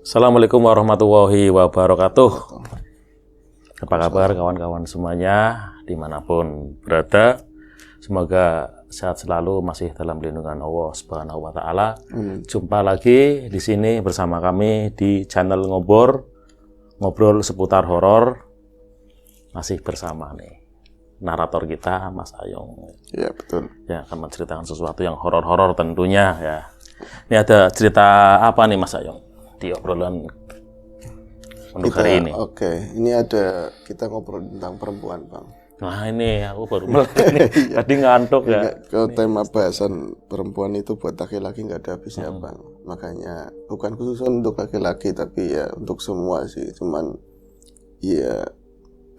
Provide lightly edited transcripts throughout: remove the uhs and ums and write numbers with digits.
Assalamualaikum warahmatullahi wabarakatuh. Apa kabar kawan-kawan semuanya dimanapun berada? Semoga sehat selalu, masih dalam lindungan Allah Subhanahu wa Ta'ala. Jumpa lagi di sini bersama kami di channel ngobrol seputar horor. Masih bersama nih narator kita Mas Ayong. Iya, betul. Ya, akan menceritakan sesuatu yang horor-horor tentunya ya. Ini ada cerita apa nih Mas Ayong di obrolan untuk hari ini? Oke, ini ada kita ngobrol tentang perempuan, Bang. Nah ini aku baru melek nih. Tadi ngantuk ya. Kalau tema bahasan perempuan itu buat laki-laki nggak ada habisnya, Bang. Makanya bukan khusus untuk laki-laki, tapi ya untuk semua sih. Cuman ya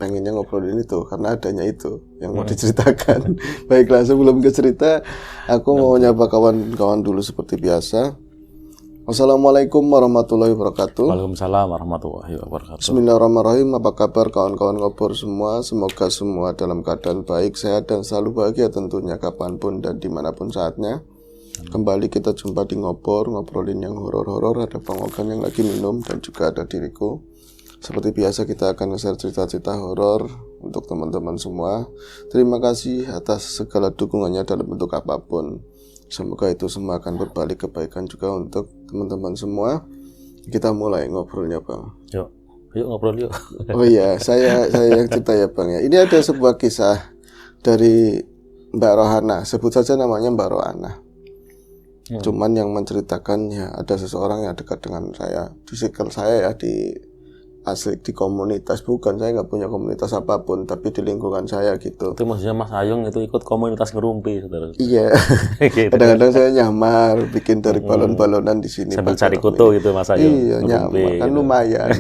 pengennya ngobrolin itu karena adanya itu yang mau diceritakan. Baiklah, sebelum ke cerita, aku mau nyapa kawan-kawan dulu seperti biasa. Assalamualaikum warahmatullahi wabarakatuh. Waalaikumsalam warahmatullahi wabarakatuh. Bismillahirrahmanirrahim. Apa kabar kawan-kawan ngobrol semua? Semoga semua dalam keadaan baik, sehat, dan selalu bahagia tentunya kapanpun dan dimanapun saatnya. Kembali kita jumpa di ngobrolin yang horor-horor. Ada Bang Ogan yang lagi minum dan juga ada diriku. Seperti biasa kita akan nge-share cerita-cerita horor untuk teman-teman semua. Terima kasih atas segala dukungannya dalam bentuk apapun. Semoga itu semua akan berbalik kebaikan juga untuk teman-teman semua. Kita mulai ngobrolnya, Bang. Yuk ngobrol yuk. Oh iya, saya yang cerita ya, Bang ya. Ini ada sebuah kisah dari Mbak Rohana. Sebut saja namanya Mbak Rohana. Cuman yang menceritakan ya ada seseorang yang dekat dengan saya. Di circle saya ya, asli di komunitas, bukan, saya nggak punya komunitas apapun, tapi di lingkungan saya gitu. Itu maksudnya Mas Ayong itu ikut komunitas ngerumpi, saudara. Iya. Gitu. Kadang-kadang saya nyamar, bikin dari balon-balonan di sini. Sambil cari kutu gitu Mas Ayong. Iya, nyamar kan gitu. lumayan.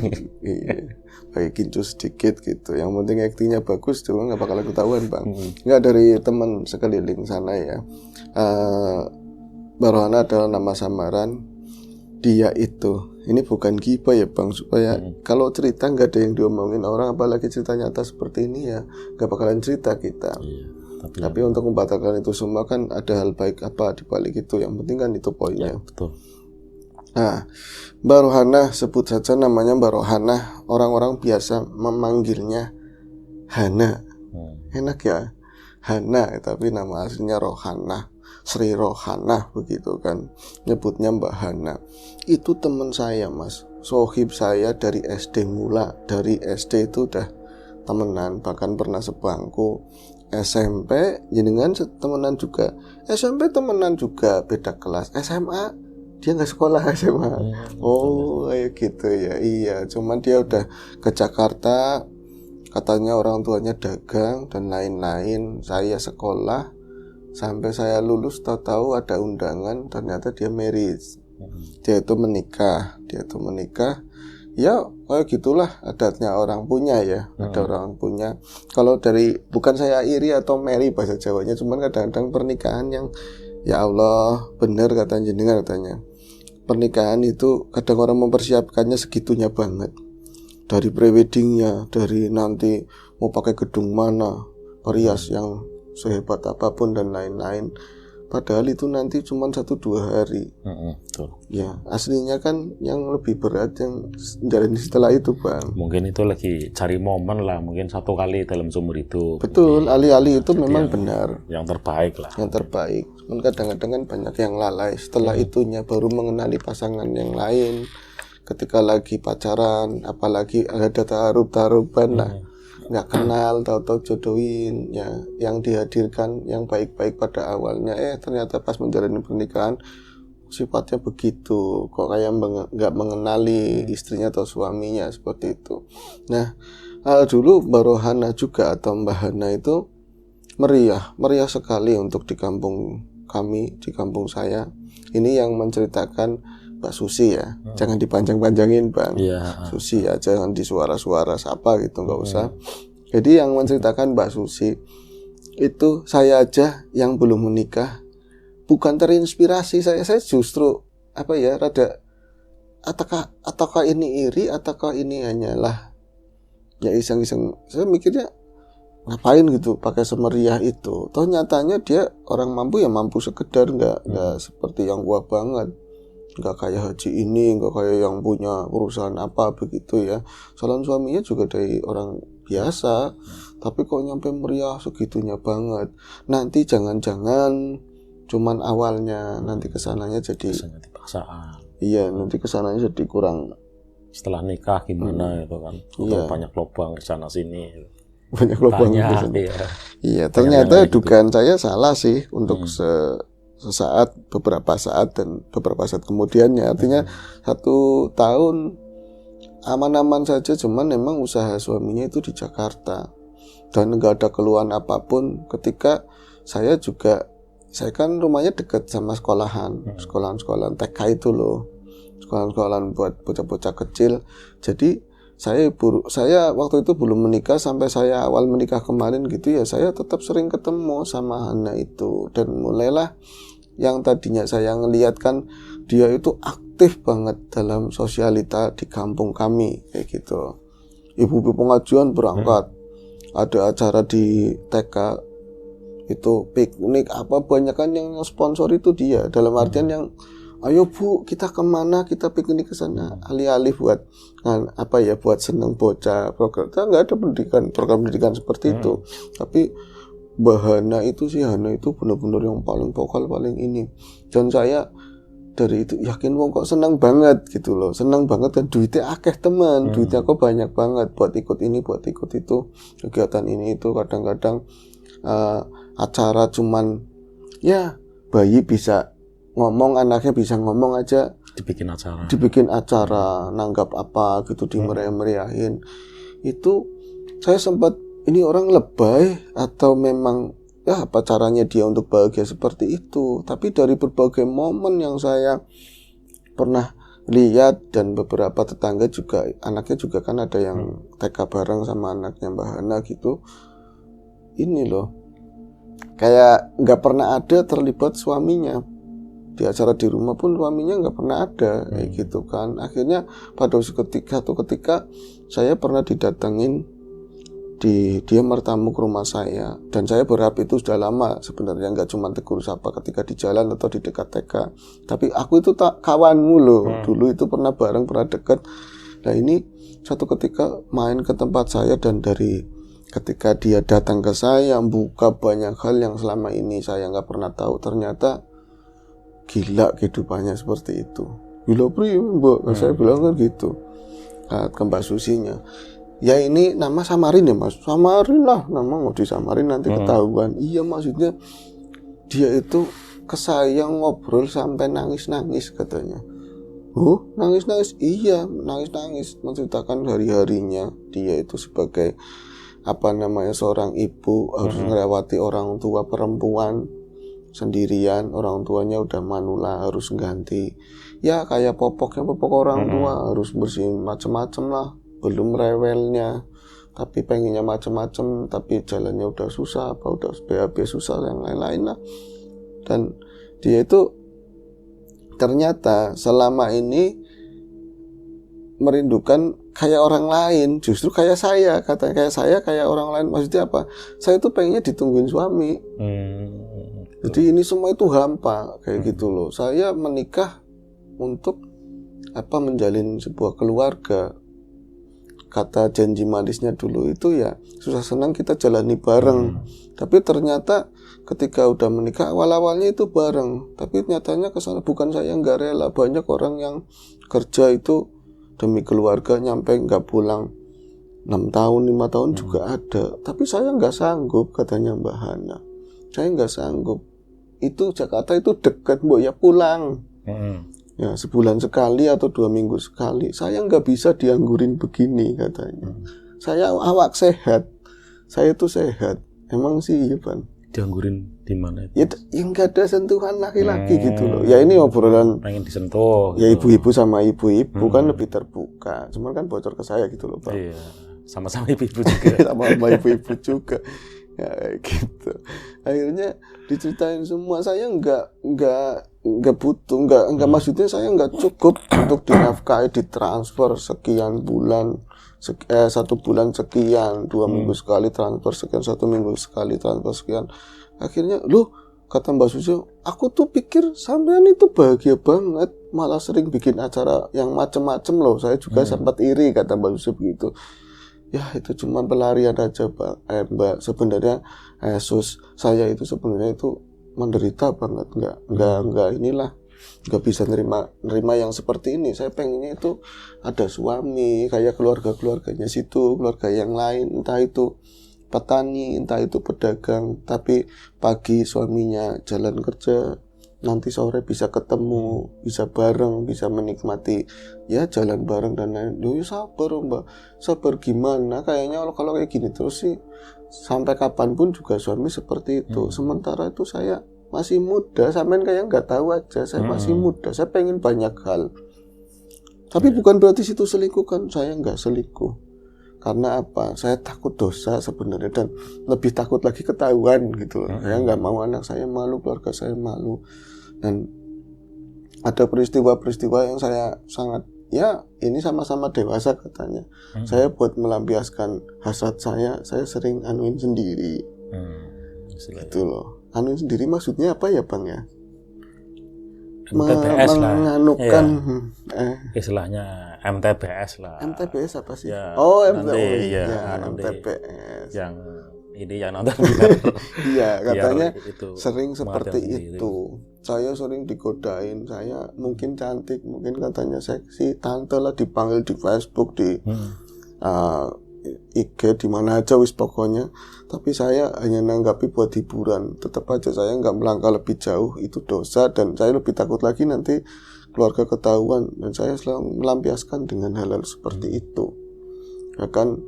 Iya. Kayak kincu sedikit gitu. Yang penting aktingnya bagus, cuma nggak bakal ketahuan, Bang. Nggak, dari teman sekeliling sana ya. Barohana adalah nama samaran. Dia itu, ini bukan gibah ya, Bang, supaya kalau cerita nggak ada yang diomongin orang, apalagi cerita nyata seperti ini ya nggak bakalan cerita kita. Iya, tapi untuk membatalkan itu semua kan ada hal baik apa di balik itu, yang penting kan itu poinnya. Ya, betul. Nah, Mbak Rohana, sebut saja namanya Mbak Rohana. Orang-orang biasa memanggilnya Hana. Enak ya, Hana, tapi nama aslinya Rohana, Sri Rohana begitu kan. Nyebutnya Mbak Hana. Itu teman saya, Mas. Sohib saya dari SD mula. Dari SD itu udah temenan, bahkan pernah sebangku. SMP jenengan temenan juga. SMP temenan juga, beda kelas. SMA dia nggak sekolah SMA. Oh kayak gitu ya. Iya, cuman dia udah ke Jakarta. Katanya orang tuanya dagang dan lain-lain. Saya sekolah sampai saya lulus, tahu-tahu ada undangan, ternyata dia married. Dia itu menikah. Ya kayak gitulah adatnya orang punya ya. Ada orang punya. Kalau dari, bukan saya iri atau marry bahasa Jawanya, cuman kadang-kadang pernikahan yang ya Allah benar kata jenengan, katanya pernikahan itu kadang orang mempersiapkannya segitunya banget. Dari preweddingnya, dari nanti mau pakai gedung mana, perias yang sehebat apapun dan lain-lain. Padahal itu nanti cuma 1-2 hari. Betul. Ya, aslinya kan yang lebih berat yang jalani setelah itu, Bang. Mungkin itu lagi cari momen lah, mungkin 1 kali dalam seumur hidup. Betul, alih-alih itu memang benar. Yang terbaik lah. Yang terbaik. Cuman kadang-kadang kan banyak yang lalai. Setelah itunya baru mengenali pasangan yang lain. Ketika lagi pacaran, apalagi ada taruh-taruhan lah. Nggak kenal, tahu-tahu jodohin ya, yang dihadirkan yang baik-baik pada awalnya, ternyata pas menjalani pernikahan sifatnya begitu, kok kayak nggak mengenali istrinya atau suaminya, seperti itu. Nah, dulu Mbak Rohana juga atau Mbak Hana itu meriah sekali untuk di kampung kami, di kampung saya. Ini yang menceritakan Mbak Susi ya, jangan dipanjang-panjangin, Bang. Susi ya, jangan di suara-suara sapa gitu, nggak usah. Jadi yang menceritakan Mbak Susi itu, saya aja yang belum menikah bukan terinspirasi, saya justru rada ataukah ini iri, ataukah ini hanyalah ya iseng-iseng. Saya mikirnya ngapain gitu pakai semeriah itu, toh nyatanya dia orang mampu ya mampu sekedar, nggak seperti yang gua banget. nggak kayak haji ini, nggak kayak yang punya perusahaan apa begitu ya. Calon suaminya juga dari orang biasa, tapi kok nyampe meriah segitunya banget. Nanti jangan-jangan cuman awalnya, nanti kesananya jadi paksaan. Iya, nanti kesananya jadi kurang. Setelah nikah gimana itu kan, Iya. banyak lubang di sana sini. Banyak lubang. Banyak, iya. Iya, ternyata yang kayak dugaan saya salah sih untuk sesaat, beberapa saat dan beberapa saat kemudiannya. Artinya 1 tahun aman-aman saja, cuman memang usaha suaminya itu di Jakarta dan nggak ada keluhan apapun. Ketika saya kan rumahnya dekat sama sekolahan TK itu loh, sekolahan buat bocah-bocah kecil. Jadi saya waktu itu belum menikah, sampai saya awal menikah kemarin gitu ya, saya tetap sering ketemu sama Hana itu. Dan mulailah yang tadinya saya ngelihat kan dia itu aktif banget dalam sosialita di kampung kami kayak gitu. Ibu-ibu pengajian berangkat, ada acara di TK itu piknik apa, banyak kan yang sponsor itu dia, dalam artian yang ayo Bu, kita kemana, kita piknik ke sana, alih-alih buat buat seneng bocah. Program kita nggak ada program pendidikan seperti itu. Tapi Hana itu benar-benar yang paling vokal, paling ini. Dan saya dari itu yakin kok senang banget gitu loh, senang banget. Dan duitnya akeh teman, duitnya kok banyak banget buat ikut ini, buat ikut itu, kegiatan ini itu. Kadang-kadang acara cuman ya bayi bisa ngomong, anaknya bisa ngomong aja dibikin acara nanggap apa gitu, dimeriah-meriahin. Itu saya sempat, ini orang lebay atau memang ya apa caranya dia untuk bahagia seperti itu. Tapi dari berbagai momen yang saya pernah lihat, dan beberapa tetangga juga, anaknya juga kan ada yang TK bareng sama anaknya Mbak Hana gitu, ini loh kayak nggak pernah ada terlibat suaminya. Di acara di rumah pun suaminya nggak pernah ada kayak gitu kan. Akhirnya pada satu ketika saya pernah didatengin, dia bertamu ke rumah saya, dan saya berharap itu sudah lama sebenarnya, nggak cuma tegur sapa ketika di jalan atau di dekat TK, tapi aku itu tak kawanmu loh, dulu itu pernah bareng, pernah dekat. Nah ini suatu ketika main ke tempat saya, dan dari ketika dia datang ke saya buka banyak hal yang selama ini saya nggak pernah tahu. Ternyata gila kehidupannya seperti itu. Gila pri Mbak, saya bilang kan gitu ke Mbak Susinya. Ya ini nama samarin ya Mas, samarin lah, nama mau disamarin nanti ketahuan. Iya, maksudnya dia itu ke saya ngobrol sampai nangis-nangis katanya. Oh nangis-nangis? Iya nangis-nangis, menceritakan hari-harinya dia itu sebagai seorang ibu, harus melewati orang tua perempuan sendirian, orang tuanya udah manula, harus ganti ya kayak popok orang tua, harus bersihin macem-macem lah, belum rewelnya tapi pengennya macem-macem, tapi jalannya udah susah, udah BAB susah, yang lain-lain lah. Dan dia itu ternyata selama ini merindukan kayak orang lain, justru kayak saya, kayak orang lain. Maksudnya apa? Saya tuh pengennya ditungguin suami. Jadi ini semua itu hampa kayak gitu loh. Saya menikah untuk menjalin sebuah keluarga. Kata janji manisnya dulu itu ya susah senang kita jalani bareng. Tapi ternyata ketika udah menikah, awal-awalnya itu bareng, tapi nyatanya kesana bukan saya nggak rela. Banyak orang yang kerja itu demi keluarga nyampe nggak pulang 6 tahun, 5 tahun juga ada. Tapi saya nggak sanggup, katanya Mbak Hana. Saya nggak sanggup. Itu Jakarta itu dekat, Mbak, ya pulang. Ya sebulan sekali atau 2 minggu sekali. Saya nggak bisa dianggurin begini, katanya. Saya awak sehat. Saya tuh sehat. Emang sih iya, Bang. Dianggurin di mana itu? Ya nggak ada sentuhan laki-laki gitu loh. Ya ini obrolan pengen disentuh. Ya gitu. Ibu-ibu sama ibu-ibu kan lebih terbuka. Cuman kan bocor ke saya gitu loh, Bang. Iya. Sama-sama ibu-ibu juga. Sama ibu-ibu juga. Ya gitu. Akhirnya diceritain semua. Saya nggak butuh, nggak maksudnya saya nggak cukup untuk dinafkahi, ditransfer sekian bulan. 1 bulan sekian, 2 minggu sekali transfer sekian, 1 minggu sekali transfer sekian. Akhirnya, loh, kata Mbak Susi, aku tuh pikir sampean itu bahagia banget. malah sering bikin acara yang macem-macem loh. Saya juga sempat iri, kata Mbak Yusuf gitu. Ya itu cuma pelarian aja Mbak. Sebenarnya Yesus saya itu sebenarnya itu menderita banget, nggak inilah, nggak bisa nerima yang seperti ini. Saya pengennya itu ada suami kayak keluarganya situ, keluarga yang lain, entah itu petani, entah itu pedagang, tapi pagi suaminya jalan kerja, nanti sore bisa ketemu, bisa bareng, bisa menikmati ya jalan bareng dan lain. Duh, sabar Mbak, sabar gimana? Kayaknya kalau kayak gini terus sih sampai kapanpun juga suami seperti itu. Sementara itu saya masih muda, sampean kayak nggak tahu aja, saya masih muda, saya pengen banyak hal. Tapi bukan berarti situ selingkuh kan, saya nggak selingkuh. Karena apa? Saya takut dosa sebenarnya dan lebih takut lagi ketahuan gitu. Saya nggak mau anak saya malu, keluarga saya malu. Dan ada peristiwa-peristiwa yang saya sangat, ya ini sama-sama dewasa katanya. Saya buat melampiaskan hasrat saya sering anuin sendiri. Gitu loh. Anuin sendiri maksudnya apa ya Bang ya? MTBS lah. Menganukan istilahnya MTBS lah. MTBS apa sih? Ya, oh, nanti, MTBS. Yang ini yang nonton. Iya, katanya itu, sering seperti itu. Saya sering digodain, saya mungkin cantik, mungkin katanya seksi, tante lah dipanggil di Facebook, di IG, di mana aja wis pokoknya. Tapi saya hanya nanggapi buat hiburan. Tetap aja saya nggak melangkah lebih jauh, itu dosa, dan saya lebih takut lagi nanti keluarga ketahuan, dan saya selalu melampiaskan dengan hal-hal seperti itu. Ya kan,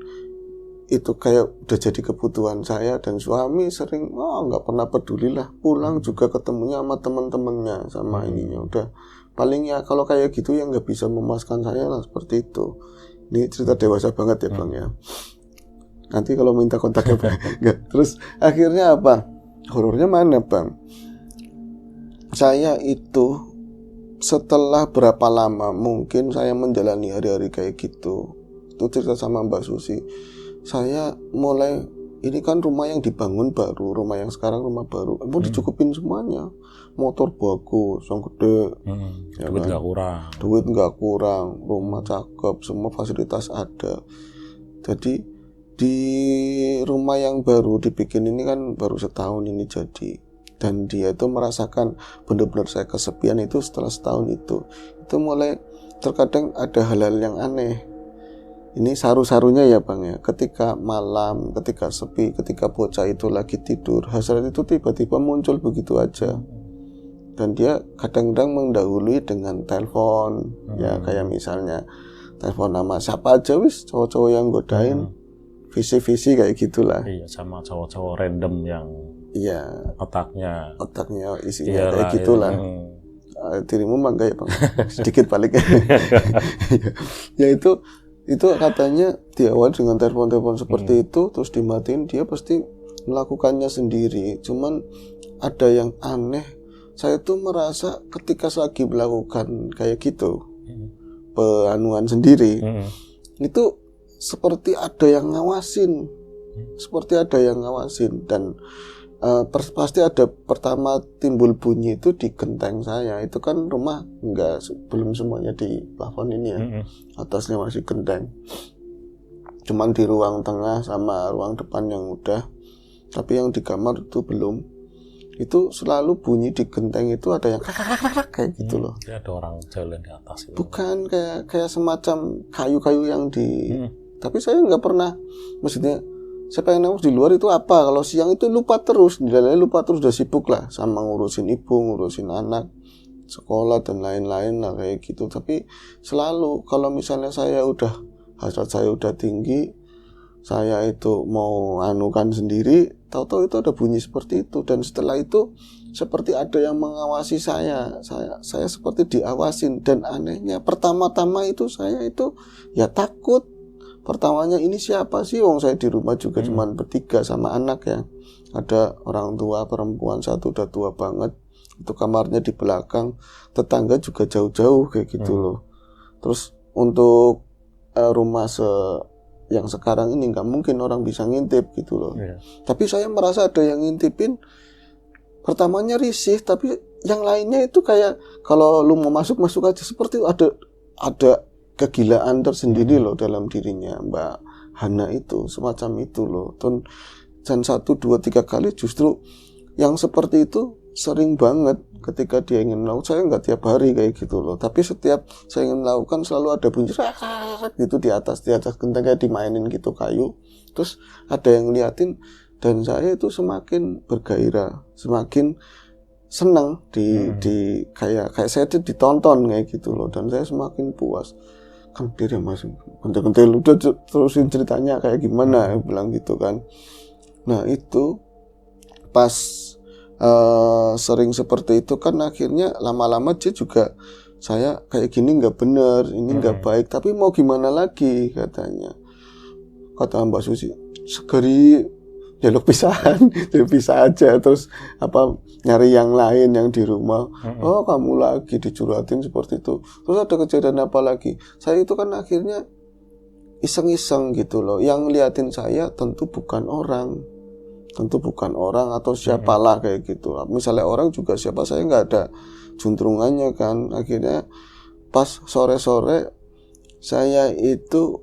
itu kayak udah jadi kebutuhan saya, dan suami sering nggak pernah peduli lah, pulang juga ketemunya sama teman-temannya, sama ininya. Udah paling ya kalau kayak gitu yang nggak bisa memuaskan saya lah, seperti itu. Ini cerita dewasa banget ya Bang ya. Nanti kalau minta kontaknya Bang. Nggak. Terus akhirnya apa? Horornya mana Bang? Saya itu setelah berapa lama mungkin saya menjalani hari-hari kayak gitu, itu cerita sama Mbak Susi, saya mulai, ini kan rumah yang dibangun baru, rumah yang sekarang rumah baru, mau dicukupin semuanya, motor bagus, yang gede, ya duit kan? Duit nggak kurang, rumah cakep, semua fasilitas ada. Jadi di rumah yang baru dibikin ini kan baru setahun ini jadi, dan dia itu merasakan benar-benar saya kesepian itu setelah setahun itu mulai terkadang ada hal-hal yang aneh. Ini saru-sarunya ya Bang ya, ketika malam, ketika sepi, ketika bocah itu lagi tidur, hasrat itu tiba-tiba muncul begitu aja. Dan dia kadang-kadang mendahului dengan telepon, ya kayak misalnya telepon nama siapa aja wis, cowok-cowok yang godain, visi-visi kayak gitulah. Iya, sama cowok-cowok random yang otaknya isinya kayak gitulah. Dirimu mangga ya Bang, sedikit balik. Ya itu katanya diawali dengan telepon-telepon seperti itu, terus dimatiin, dia pasti melakukannya sendiri. Cuman ada yang aneh, saya tuh merasa ketika saya lagi melakukan kayak gitu, peanuan sendiri, itu seperti ada yang ngawasin, dan pasti ada pertama timbul bunyi itu di genteng saya. Itu kan rumah belum semuanya di plafon ini ya, atasnya masih genteng, cuman di ruang tengah sama ruang depan yang udah, tapi yang di kamar itu belum. Itu selalu bunyi di genteng itu ada yang kayak gitu loh. Ada orang jalan di atas itu. Bukan kayak semacam kayu-kayu yang di tapi saya nggak pernah, maksudnya saya pengen nangis di luar itu apa, kalau siang itu lupa terus, di dalamnya lupa terus, udah sibuk lah sama ngurusin ibu, ngurusin anak, sekolah dan lain-lain lah kayak gitu. Tapi selalu kalau misalnya hasrat saya udah tinggi, saya itu mau anukan sendiri, tahu-tahu itu ada bunyi seperti itu. Dan setelah itu seperti ada yang mengawasi saya seperti diawasin. Dan anehnya pertama-tama itu saya itu ya takut. Pertamanya ini siapa sih, wong saya di rumah juga cuman bertiga sama anak ya. Ada orang tua perempuan satu, udah tua banget, itu kamarnya di belakang, tetangga juga jauh-jauh kayak gitu loh. Terus untuk rumah yang sekarang ini nggak mungkin orang bisa ngintip gitu loh. Tapi saya merasa ada yang ngintipin. Pertamanya risih, tapi yang lainnya itu kayak kalau lu mau masuk aja, seperti ada kegilaan tersendiri loh dalam dirinya Mbak Hana itu, semacam itu loh. Dan 1, 2, 3 kali justru yang seperti itu sering banget ketika dia ingin melakukan. Saya nggak tiap hari kayak gitu loh, tapi setiap saya ingin melakukan selalu ada bunyi gitu di atas genteng, kayak dimainin gitu kayu, terus ada yang liatin, dan saya itu semakin bergairah, semakin senang di kayak saya itu ditonton kayak gitu loh, dan saya semakin puas. Kan dia masih kentil udah terusin ceritanya kayak gimana, bilang gitu kan. Nah itu pas sering seperti itu kan akhirnya lama-lama dia juga, saya kayak gini nggak bener, ini nggak baik, tapi mau gimana lagi katanya. Kata Mbak Susi, segeri dialog pisahan, jadi pisah aja, terus nyari yang lain yang di rumah. Oh kamu lagi dicurhatin seperti itu. Terus ada kejadian apa lagi? Saya itu kan akhirnya iseng-iseng gitu loh. Yang liatin saya tentu bukan orang atau siapalah kayak gitu. Misalnya orang juga siapa, saya nggak ada juntrungannya kan. Akhirnya pas sore-sore saya itu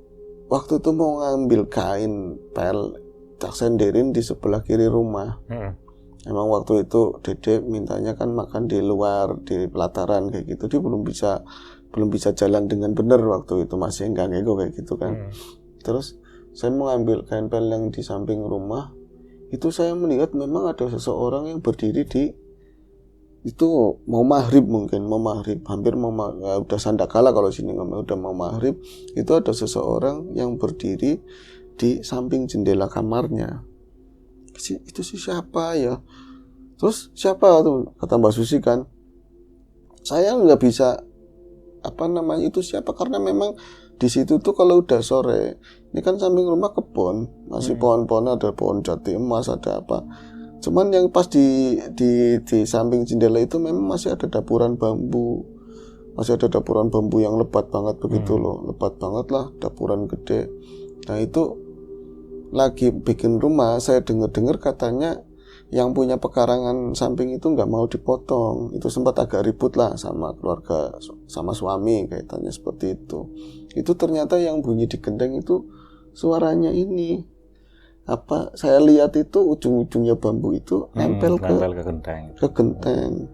waktu itu mau ngambil kain pel, tak senderin di sebelah kiri rumah. Emang waktu itu Dede mintanya kan makan di luar, di pelataran kayak gitu. Dia belum bisa jalan dengan benar waktu itu, masih enggak kayak gitu kan. Terus saya mau ngambil kain pel yang di samping rumah. Itu saya melihat memang ada seseorang yang berdiri di itu, mau maghrib, hampir udah sandakala kalau sini udah mau maghrib. Itu ada seseorang yang berdiri di samping jendela kamarnya. Itu sih siapa ya? Terus siapa tuh? Kata Mbak Susi kan, saya nggak bisa itu siapa, karena memang di situ tuh kalau udah sore, ini kan samping rumah kebun, masih pohon-pohon, ada pohon jati emas, ada apa. Cuman yang pas di samping jendela itu memang masih ada dapuran bambu, yang lebat banget begitu loh, lebat banget lah, dapuran gede. Nah itu lagi bikin rumah, saya dengar katanya yang punya pekarangan samping itu nggak mau dipotong. Itu sempat agak ribut lah sama keluarga, sama suami, kaitannya seperti itu. Itu ternyata yang bunyi di genteng itu suaranya ini. Saya lihat itu ujung-ujungnya bambu itu nempel ke genteng.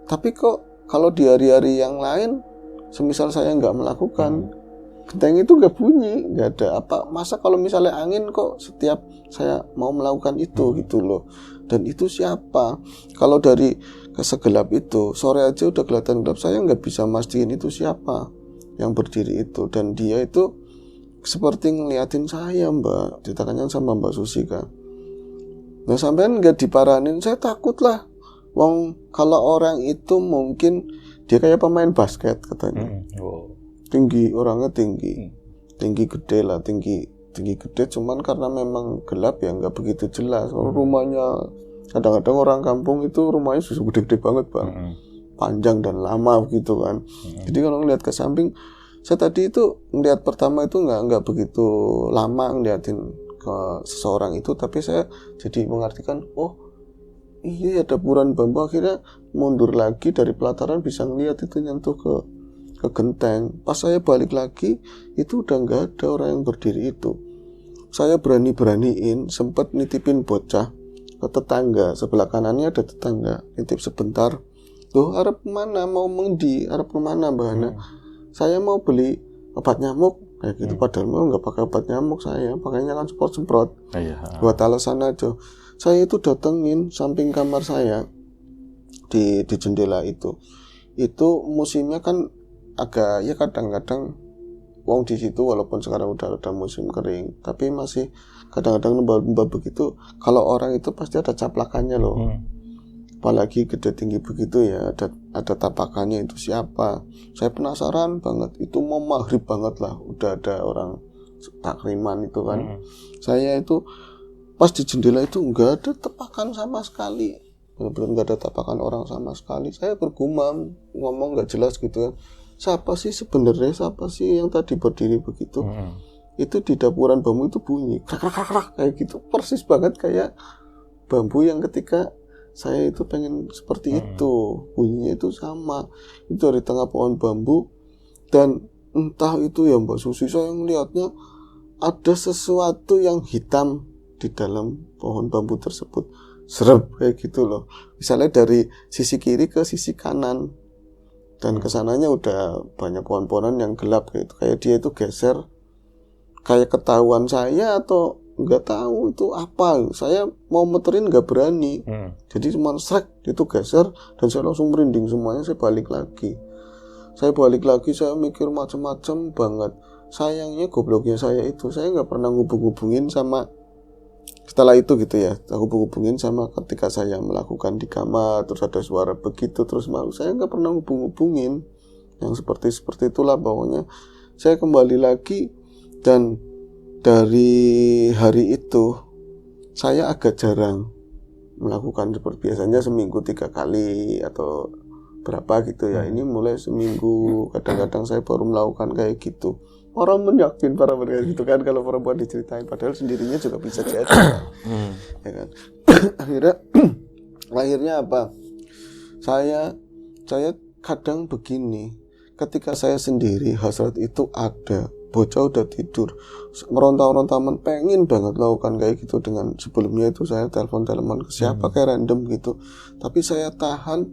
Tapi kok kalau di hari-hari yang lain, semisal saya nggak melakukan, genteng itu nggak bunyi, nggak ada masa kalau misalnya angin kok setiap saya mau melakukan itu gitu loh. Dan itu siapa? Kalau dari segelap itu, sore aja udah kelihatan gelap, saya nggak bisa mastiin itu siapa yang berdiri itu. Dan dia itu seperti ngeliatin saya, Mbak, ditanya sama Mbak Susi kan. Nah sampean nggak diparanin, saya takut lah. Wong kalau orang itu mungkin dia kayak pemain basket katanya. Tinggi, orangnya tinggi gede lah, tinggi gede, cuman karena memang gelap ya nggak begitu jelas. Kalau rumahnya, kadang-kadang orang kampung itu rumahnya susu gede-gede banget Bang, panjang dan lama gitu kan. Jadi kalau ngeliat ke samping, saya tadi itu ngeliat pertama itu nggak begitu lama ngeliatin ke seseorang itu, tapi saya jadi mengartikan, oh iya ada dapuran bambu. Akhirnya mundur lagi dari pelataran, bisa ngeliat itu nyentuh ke genteng. Pas saya balik lagi, itu udah nggak ada orang yang berdiri itu. Saya beraniin, sempat nitipin bocah ke tetangga, sebelah kanannya ada tetangga, nitip sebentar. Loh, arep mana, mau mengendi, arep kemana Mbak Hana? Saya mau beli obat nyamuk kayak gitu. Padahal mau nggak pakai obat nyamuk, saya pakainya kan semprot buat alasan aja. Saya itu datengin samping kamar saya di jendela itu musimnya kan agak ya, kadang-kadang wong di situ walaupun sekarang udah ada musim kering, tapi masih kadang-kadang lembab-lembab begitu. Kalau orang itu pasti ada caplakannya loh. Apalagi gede tinggi begitu ya, ada tapakannya. Itu siapa? Saya penasaran banget. Itu mau maghrib banget lah, udah ada orang takriman itu kan. Saya itu pas di jendela itu nggak ada tapakan sama sekali, benar-benar nggak ada tapakan orang sama sekali. Saya bergumam, ngomong nggak jelas gitu kan. Siapa sih yang tadi berdiri begitu? Itu di dapuran bambu itu bunyi krak kayak gitu, persis banget kayak bambu yang ketika saya itu pengen seperti itu, bunyinya itu sama, itu dari tengah pohon bambu. Dan entah itu ya Mbak Susi, saya ngelihatnya ada sesuatu yang hitam di dalam pohon bambu tersebut, serep kayak gitu loh, misalnya dari sisi kiri ke sisi kanan, dan kesananya udah banyak pohon-pohonan yang gelap gitu, kayak dia itu geser, kayak ketahuan saya atau nggak tahu itu apa, saya mau muterin nggak berani, jadi cuma srek itu geser, dan saya langsung merinding semuanya. Saya balik lagi, saya mikir macam-macam banget. Sayangnya gobloknya saya itu, saya nggak pernah hubungin sama setelah itu gitu ya, aku hubungin sama ketika saya melakukan di kamar terus ada suara begitu terus malu, saya nggak pernah hubungin yang seperti itulah. Pokoknya saya kembali lagi, dan dari hari itu saya agak jarang melakukan seperti biasanya, seminggu 3 kali atau berapa gitu ya. Ini mulai seminggu, kadang-kadang saya baru melakukan kayak gitu. Orang menyakin para mereka gitu kan, kalau perempuan diceritain, padahal sendirinya juga bisa jadi ya kan. akhirnya apa, saya kadang begini, ketika saya sendiri hasrat itu ada, bocah udah tidur, meronta-rontaman pengen banget lakukan kayak gitu. Dengan sebelumnya itu saya telepon ke siapa kayak random gitu, tapi saya tahan.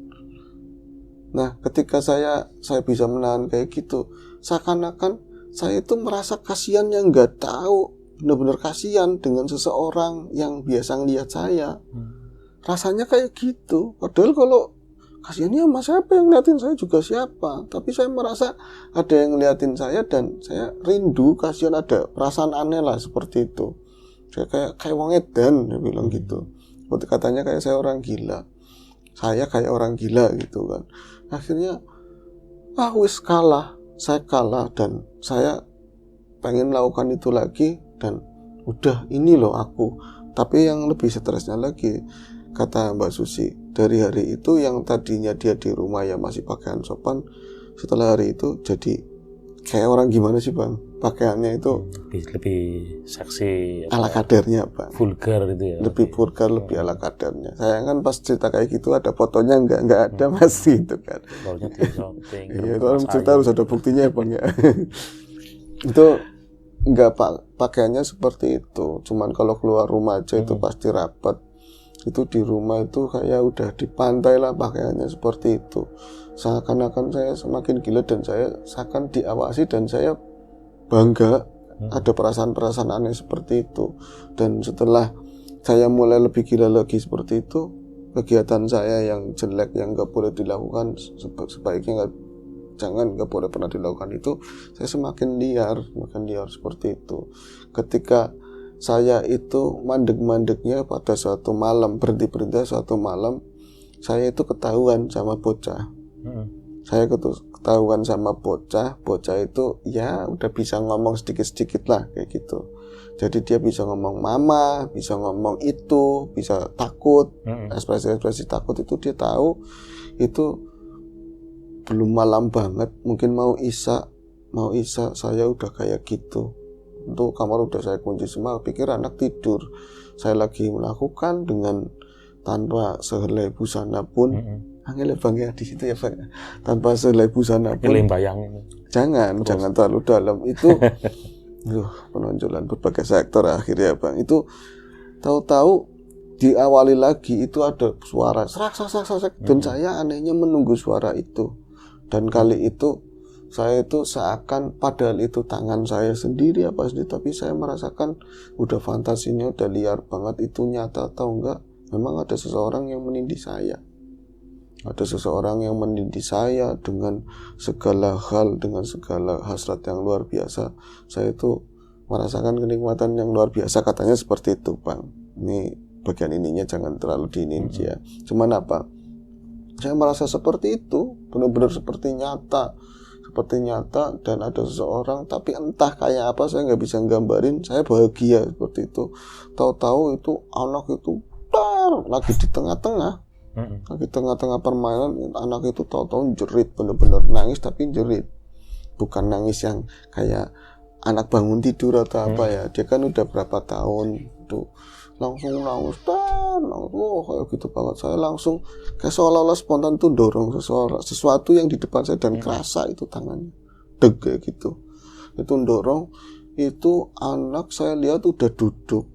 Nah ketika saya bisa menahan kayak gitu, seakan-akan saya itu merasa kasihan yang nggak tahu, benar-benar kasihan dengan seseorang yang biasa ngelihat saya. Rasanya kayak gitu. Padahal kalau kasihannya sama siapa, yang ngeliatin saya juga siapa. Tapi saya merasa ada yang ngeliatin saya dan saya rindu, kasihan, ada perasaan aneh lah seperti itu. Saya kayak wong edan, dia bilang gitu. Katanya kayak saya orang gila. Saya kayak orang gila gitu kan. Akhirnya wis kalah. Saya kalah dan saya pengen melakukan itu lagi, dan udah ini loh aku. Tapi yang lebih stresnya lagi, kata Mbak Susi, dari hari itu yang tadinya dia di rumah ya masih pakaian sopan, setelah hari itu jadi kayak orang gimana sih Bang, pakaiannya itu lebih seksi, ala kadarnya Bang, vulgar gitu ya, lebih vulgar, lebih ala kadarnya. Saya kan pas cerita kayak gitu ada fotonya nggak ada masih itu kan. Iya, kalau cerita harus ada buktinya ya Bang ya. Itu nggak pakaiannya seperti itu, cuman kalau keluar rumah aja itu pasti rapat. Itu di rumah itu kayak udah di pantai lah pakaiannya seperti itu. Seakan-akan saya semakin gila dan saya seakan diawasi, dan saya bangga ada perasaan-perasaan aneh seperti itu. Dan setelah saya mulai lebih gila lagi seperti itu, kegiatan saya yang jelek yang gak boleh dilakukan, sebaiknya gak boleh pernah dilakukan itu, saya semakin liar seperti itu. Ketika saya itu mandek-mandeknya pada suatu malam, berhenti suatu malam, saya itu ketahuan sama bocah. Saya ketahuan sama bocah itu ya udah bisa ngomong sedikit-sedikit lah kayak gitu. Jadi dia bisa ngomong mama, bisa ngomong itu, bisa takut, ekspresi takut itu dia tahu. Itu belum malam banget, mungkin mau isya saya udah kayak gitu. Untuk kamar udah saya kunci semua, pikir anak tidur. Saya lagi melakukan dengan tanpa sehelai busana pun. Angel Bang ya di situ ya Bang. Tanpa sehelai busana pun. Jangan terlalu dalam. Itu penonjolan berbagai sektor akhirnya Bang. Itu tahu-tahu diawali lagi itu ada suara serak. Dan saya anehnya menunggu suara itu. Dan kali itu saya itu seakan, padahal itu tangan saya sendiri apa sendiri, tapi saya merasakan udah fantasinya udah liar banget. Itu nyata atau enggak, memang ada seseorang yang menindih saya. Ada seseorang yang menindih saya dengan segala hal, dengan segala hasrat yang luar biasa. Saya itu merasakan kenikmatan yang luar biasa, katanya seperti itu Bang. Ini bagian ininya jangan terlalu diinin ya. Cuman apa, saya merasa seperti itu, benar-benar seperti nyata, dan ada seseorang, tapi entah kayak apa saya nggak bisa nggambarin. Saya bahagia seperti itu. Tahu-tahu itu anak itu lagi di tengah-tengah permainan, anak itu tahu-tahu jerit, benar-benar nangis, tapi jerit, bukan nangis yang kayak anak bangun tidur atau apa ya. Dia kan udah berapa tahun tuh langsung nangis dan kayak gitu banget. Saya langsung kayak seolah-olah spontan tuh dorong sesuatu yang di depan saya dan kerasa itu tangannya deg kayak gitu. Itu dorong, itu anak saya lihat udah duduk.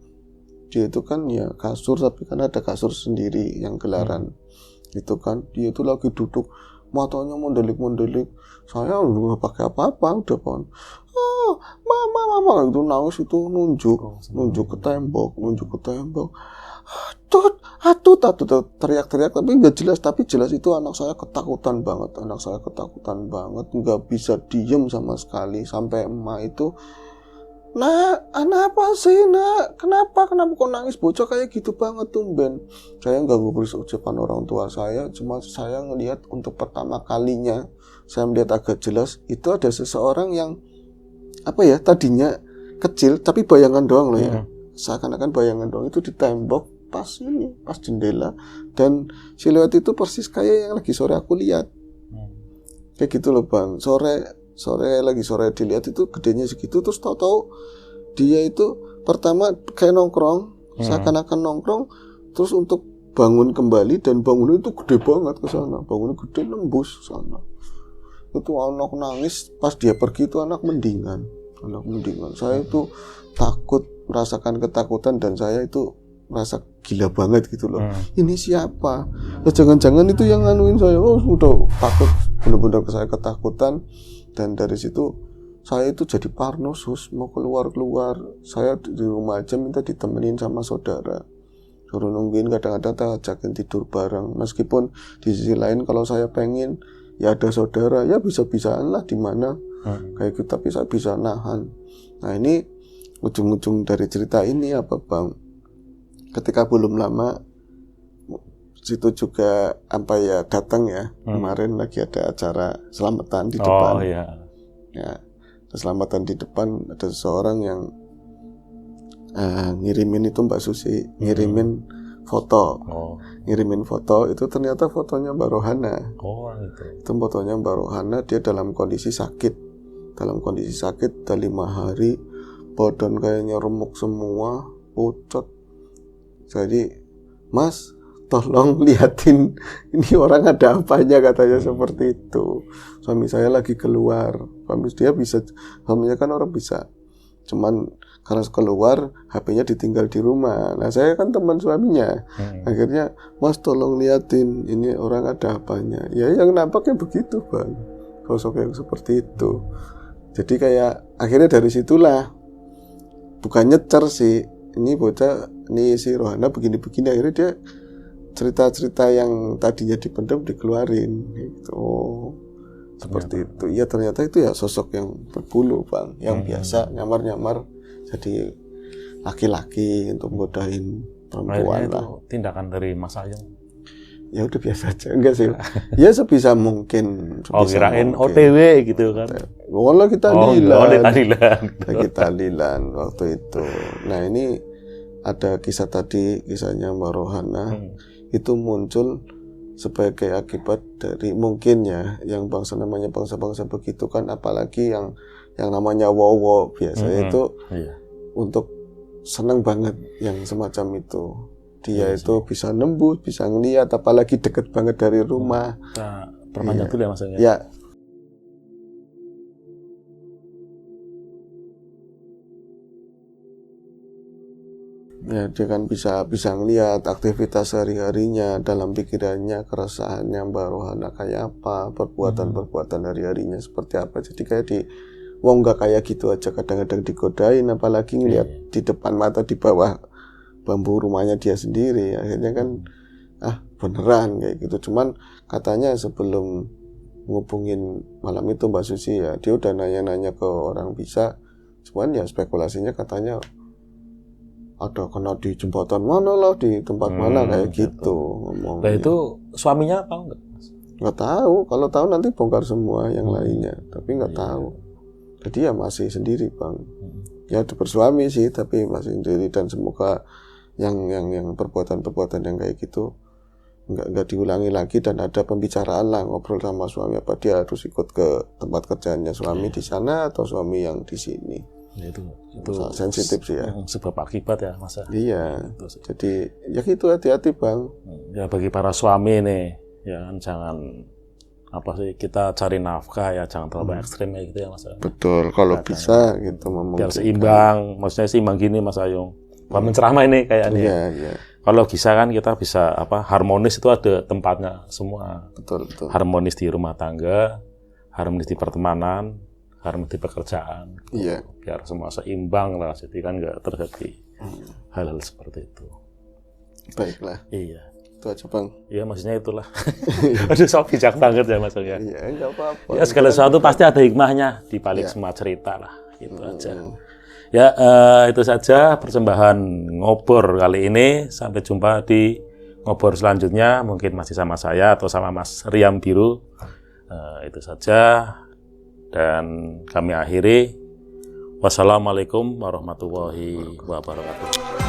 Dia itu kan ya kasur, tapi kan ada kasur sendiri yang gelaran. Itu kan dia itu lagi duduk, matanya mendelik-mendelik. Saya nggak pakai apa-apa, udah pon. Mama itu nangis, itu nunjuk ke tembok. Atut teriak-teriak, tapi nggak jelas, tapi jelas itu anak saya ketakutan banget, nggak bisa diem sama sekali. Sampai emak itu, "Nak, anak apa sih, nak? Kenapa kok nangis bocah kayak gitu banget tumben?" Saya nggak gubris ucapan orang tua saya, cuma saya ngelihat untuk pertama kalinya saya melihat agak jelas itu ada seseorang yang tadinya kecil tapi bayangan doang loh ya. Seakan-akan bayangan doang itu di tembok pas jendela, dan siluet itu persis kayak yang lagi sore aku lihat. Kayak gitu loh Bang. Sore dilihat itu gedenya segitu, terus tahu-tahu dia itu pertama kayak nongkrong, seakan-akan nongkrong, terus untuk bangun kembali, dan bangunnya itu gede banget ke sana. Bangunnya gede nembus sana. Itu anak nangis, pas dia pergi itu anak mendingan. Saya itu takut, merasakan ketakutan, dan saya itu merasa gila banget gitu loh. Ini siapa? Nah, jangan-jangan itu yang nganuin saya. Udah takut, benar-benar saya ketakutan. Dan dari situ saya itu jadi parno, mau keluar. Saya di rumah aja minta ditemenin sama saudara, suruh nungguin, kadang-kadang kita ajakin tidur bareng. Meskipun di sisi lain kalau saya pengen ya ada saudara, ya bisa-bisaan lah di mana kayak gitu, tapi saya bisa nahan. Nah, ini ujung-ujung dari cerita ini apa Bang, ketika belum lama situ juga datang ya, kemarin lagi ada acara selamatan di depan. Ya, selamatan di depan, ada seseorang yang ngirimin itu Mbak Susi, ngirimin foto. Ngirimin foto, itu ternyata fotonya Mbak Rohana. Itu fotonya Mbak Rohana, dia dalam kondisi sakit. Udah 5 hari, badan kayaknya remuk semua, pucat. Jadi, "Mas, tolong liatin ini orang ada apanya," katanya seperti itu. Suami saya lagi keluar, suaminya kan orang bisa, cuman karena keluar HP-nya ditinggal di rumah. Nah, saya kan teman suaminya. Akhirnya, "Mas, tolong liatin ini orang ada apanya." Ya yang nampaknya begitu Bang, sosok yang seperti itu. Jadi kayak akhirnya dari situlah, bukan nyecer sih, ini bocah, ini si Rohana begini-begini, akhirnya dia cerita-cerita yang tadinya dipendam dikeluarin gitu. Seperti itu. Ya ternyata itu ya sosok yang berbulu Bang, yang biasa nyamar-nyamar jadi laki-laki untuk godain perempuan lah. Itu tindakan dari Mas Ayung. Ya udah biasa aja, enggak sih. Ya sebisa mungkin. Kirain OTW gitu kan. Walau kita tahlilan. Kita tahlilan waktu itu. Nah, ini ada kisahnya Mbak Rohana. Itu muncul sebagai akibat dari mungkin ya, yang bangsa-bangsa begitu kan, apalagi yang namanya wowo biasanya itu untuk seneng banget yang semacam itu. Dia itu bisa nembus, bisa ngeliat, apalagi deket banget dari rumah. Kita perpanjang dulu ya Mas Ayung. Ya. Ya, dia kan bisa ngeliat aktivitas sehari-harinya, dalam pikirannya, keresahannya Mbak Rohana kayak apa, perbuatan hari-harinya seperti apa. Jadi kayak wong gak kayak gitu aja kadang-kadang digodain, apalagi ngeliat di depan mata, di bawah bambu rumahnya dia sendiri. Akhirnya kan beneran kayak gitu. Cuman katanya sebelum ngubungin malam itu Mbak Susi ya, dia udah nanya-nanya ke orang bisa. Cuman ya spekulasinya katanya ada kena di jembatan mana lah, di tempat mana kayak gitu ngomong. Nah, itu suaminya tahu nggak? Nggak tahu. Kalau tahu nanti bongkar semua yang lainnya. Tapi nggak tahu. Jadi ya masih sendiri Bang. Ya bersuami sih, tapi masih sendiri, dan semoga yang perbuatan yang kayak gitu nggak diulangi lagi, dan ada pembicaraan lah, ngobrol sama suami, apa dia harus ikut ke tempat kerjaannya suami di sana atau suami yang di sini. Ya, itu Masalah sensitif sih ya. sebab akibat ya Mas. Iya. Jadi ya gitu, hati-hati Bang. Ya bagi para suami nih, ya kan jangan apa sih, kita cari nafkah ya jangan terlalu ekstrim ya gitu ya Mas. Betul, kalau bisa gitu Biar memungkinkan. seimbang, maksudnya seimbang gini Mas Ayung. Bukan menceramah ini kayak ini. Iya, iya. Kalau bisa kan kita bisa harmonis, itu ada tempatnya semua. Betul, betul. Harmonis di rumah tangga, harmonis di pertemanan, harmonis di pekerjaan. Iya. Biar semua seimbang lah, jadi kan nggak terjadi hal-hal seperti itu. Baiklah. Iya. Itu aja Bang. Iya, maksudnya itulah. Aduh, sok bijak banget ya Mas ya. Iya, enggak apa-apa. Ya segala sesuatu pasti ada hikmahnya di balik semua cerita lah. Itu aja. Ya, itu saja persembahan ngobor kali ini. Sampai jumpa di ngobor selanjutnya. Mungkin masih sama saya atau sama Mas Riam Biru. Itu saja. Dan kami akhiri. Wassalamualaikum warahmatullahi wabarakatuh.